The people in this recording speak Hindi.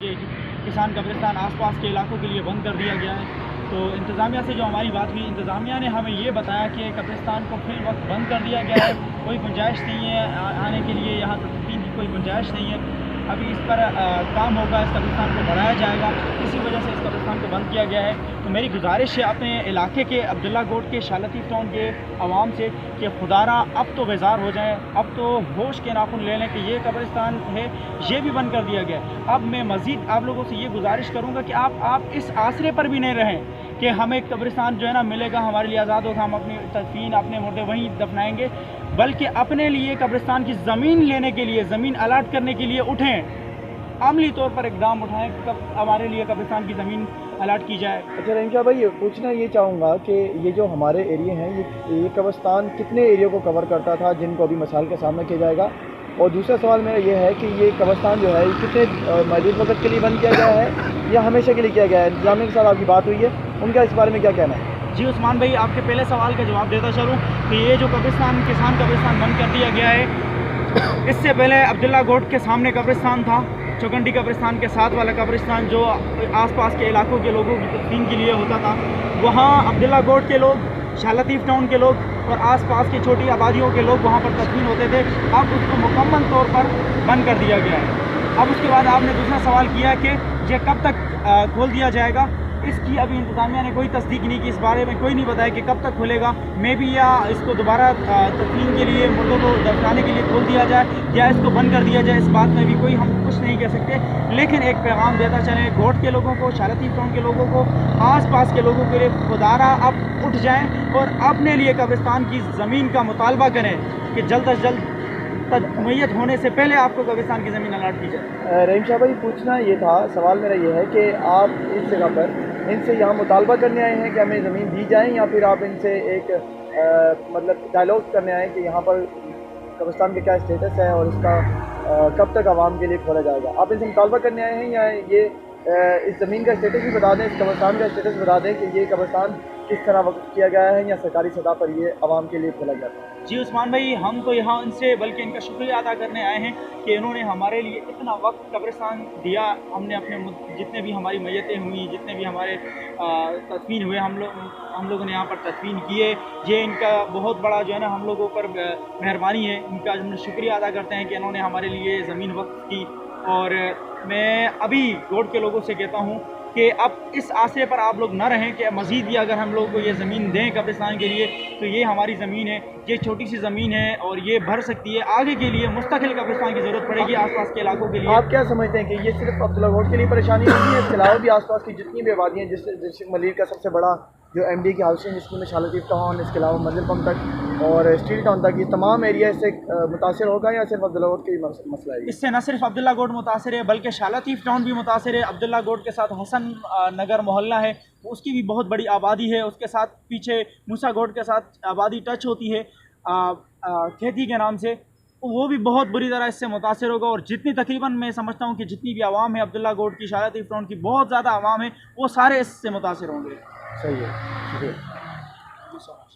किसान कब्रिस्तान आसपास के इलाकों के लिए बंद कर दिया गया है। तो इंतज़ामिया से जो हमारी बात हुई, इंतज़ामिया ने हमें ये बताया कि कब्रिस्तान को फिल वक्त बंद कर दिया गया है, कोई गुंजाइश नहीं है आने के लिए, यहाँ तस्दीक की कोई गुंजाइश नहीं है। अभी इस पर काम होगा, इस कब्रिस्तान को बढ़ाया जाएगा, इसी वजह से इस कब्रिस्तान को बंद किया गया है। तो मेरी गुजारिश है अपने इलाके के अब्दुल्ला गोट के शाह लतीफ़ टाउन के आवाम से कि खुदारा अब तो बेजार हो जाएं, अब तो होश के नाखून ले लें कि ये कब्रिस्तान है, ये भी बंद कर दिया गया है। अब मैं मज़ीद आप लोगों से ये गुजारिश करूँगा कि आप इस आसरे पर भी नहीं रहें कि हमें कब्रिस्तान जो है ना मिलेगा, हमारे लिए आज़ाद होगा, हम अपनी तदफीन अपने मुर्दे वहीं दफनाएंगे, बल्कि अपने लिए कब्रिस्तान की ज़मीन लेने के लिए, ज़मीन अलाट करने के लिए उठें, अमली तौर पर इकदाम उठाएं, कब हमारे लिए कब्रिस्तान की ज़मीन अलाट की जाए। अच्छा रहीम शाह भाई, पूछना ये चाहूँगा कि ये जो हमारे एरिए हैं, ये कब्रिस्तान कितने एरिया को कवर करता था जिनको अभी मसाइल का सामना किया जाएगा? और दूसरा सवाल मेरा ये है कि ये कब्रिस्तान जो है कितने महदूद वक्त के लिए बंद किया गया है या हमेशा के लिए किया गया है? इंतज़ामिया के साथ आपकी बात हुई है, उनका इस बारे में क्या कहना है? जी उस्मान भाई, आपके पहले सवाल का जवाब देता चलूँ कि ये जो कब्रिस्तान किसान कब्रिस्तान बंद कर दिया गया है, इससे पहले अब्दुल्ला गोट के सामने कब्रिस्तान था, चौकंडी कब्रिस्तान के साथ वाला कब्रिस्तान जो आसपास के इलाकों के लोगों की तदफीन के लिए होता था, वहाँ अब्दुल्ला गोट के लोग, शाह लतीफ़ टाउन के लोग और आसपास की छोटी आबादियों के लोग वहाँ पर तदफीन होते थे। अब उसको मुकम्मल तौर पर बंद कर दिया गया है। अब उसके बाद आपने दूसरा सवाल किया कि ये कब तक खोल दिया जाएगा, इसकी अभी इंतज़ामिया ने कोई तस्दीक नहीं की, इस बारे में कोई नहीं बताया कि कब तक खुलेगा। मे भी या इसको दोबारा तदफीन के लिए, मुर्दों को दफनाने के लिए खोल दिया जाए या इसको बंद कर दिया जाए, इस बात में भी कोई हम कुछ नहीं कह सकते। लेकिन एक पैगाम देता चलें गोट के लोगों को, शाह लतीफ़ टाउन के लोगों को, आसपास के लोगों के लिए, खुदारा अब उठ जाएँ और अपने लिए कब्रिस्तान की ज़मीन का मुतालबा करें कि जल्द अज जल्द मैयत होने से पहले आपको कब्रिस्तान की ज़मीन अलाट की जाए। रहीम शाह भाई, पूछना ये था, सवाल मेरा ये है कि आप इस जगह पर इनसे यहाँ मुतालबा करने आए हैं कि हमें ज़मीन दी जाए, या फिर आप इनसे एक मतलब डायलॉग करने आए हैं कि यहाँ पर कब्रिस्तान का क्या स्टेटस है और इसका कब तक आवाम के लिए खोला जाएगा? आप इनसे मुतालबा करने आए हैं या ये इस ज़मीन का स्टेटस भी बता दें, इस कब्रिस्तान का स्टेटस बता दें कि ये कब्रिस्तान किस तरह वक़्त किया गया है या सरकारी सतह पर ये आवाम के लिए खोला जाता है? जी उस्मान भाई, हम तो यहाँ उनसे बल्कि इनका शुक्रिया अदा करने आए हैं कि इन्होंने हमारे लिए इतना वक्त कब्रिस्तान दिया। हमने अपने जितने भी हमारी मैयतें हुई, जितने भी हमारे तदफीन हुए, हम लोगों ने यहाँ पर तदफीन किए, ये इनका बहुत बड़ा जो है ना हम लोगों पर मेहरबानी है। इनका हम शुक्रिया अदा करते हैं कि इन्होंने हमारे लिए ज़मीन वक्त की। और मैं अभी गोट के लोगों से कहता हूँ कि अब इस आसरे पर आप लोग ना रहें कि मज़ीद भी अगर हम लोग को ये ज़मीन दें कब्रिस्तान के लिए, तो ये हमारी ज़मीन है, ये छोटी सी ज़मीन है और ये भर सकती है। आगे के लिए मुस्तकिल कब्रिस्तान की ज़रूरत पड़ेगी आसपास के इलाकों के लिए। आप क्या समझते हैं कि ये सिर्फ अब्दुल्ला गोट के लिए परेशानी नहीं है, इसके अलावा भी आसपास की जितनी भी आबादी हैं, जिससे डिस्ट्रिक्ट मलिर का सबसे बड़ा जो MD की हाउसिंग स्कीम है शाह लतीफ़ टाउन, इसके अलावा मंजिल पम्प तक और स्टील टाउन तक, ये तमाम एरिया इससे मुतासर होगा या सिर्फ अब्दुल्ला गोट का ही मसला है? इससे न सिर्फ अब्दुल्ला गोट मुतासर है बल्कि शाह लतीफ़ टाउन भी मुतासर है। अब्दुल्ला गोट के साथ हसन नगर मोहल्ला है, उसकी भी बहुत बड़ी आबादी है, उसके साथ पीछे मूसा गोट के साथ आबादी टच होती है खेती के नाम से, वो भी बहुत बुरी तरह इससे मुतासर होगा। और जितनी तकरीबन मैं समझता हूँ कि जितनी भी आवाम है अब्दुल्ला गोट की, शाह लतीफ़ टाउन की बहुत ज़्यादा आवाम है, वो सारे इससे मुतासर होंगे। सही है, शुक्रिया।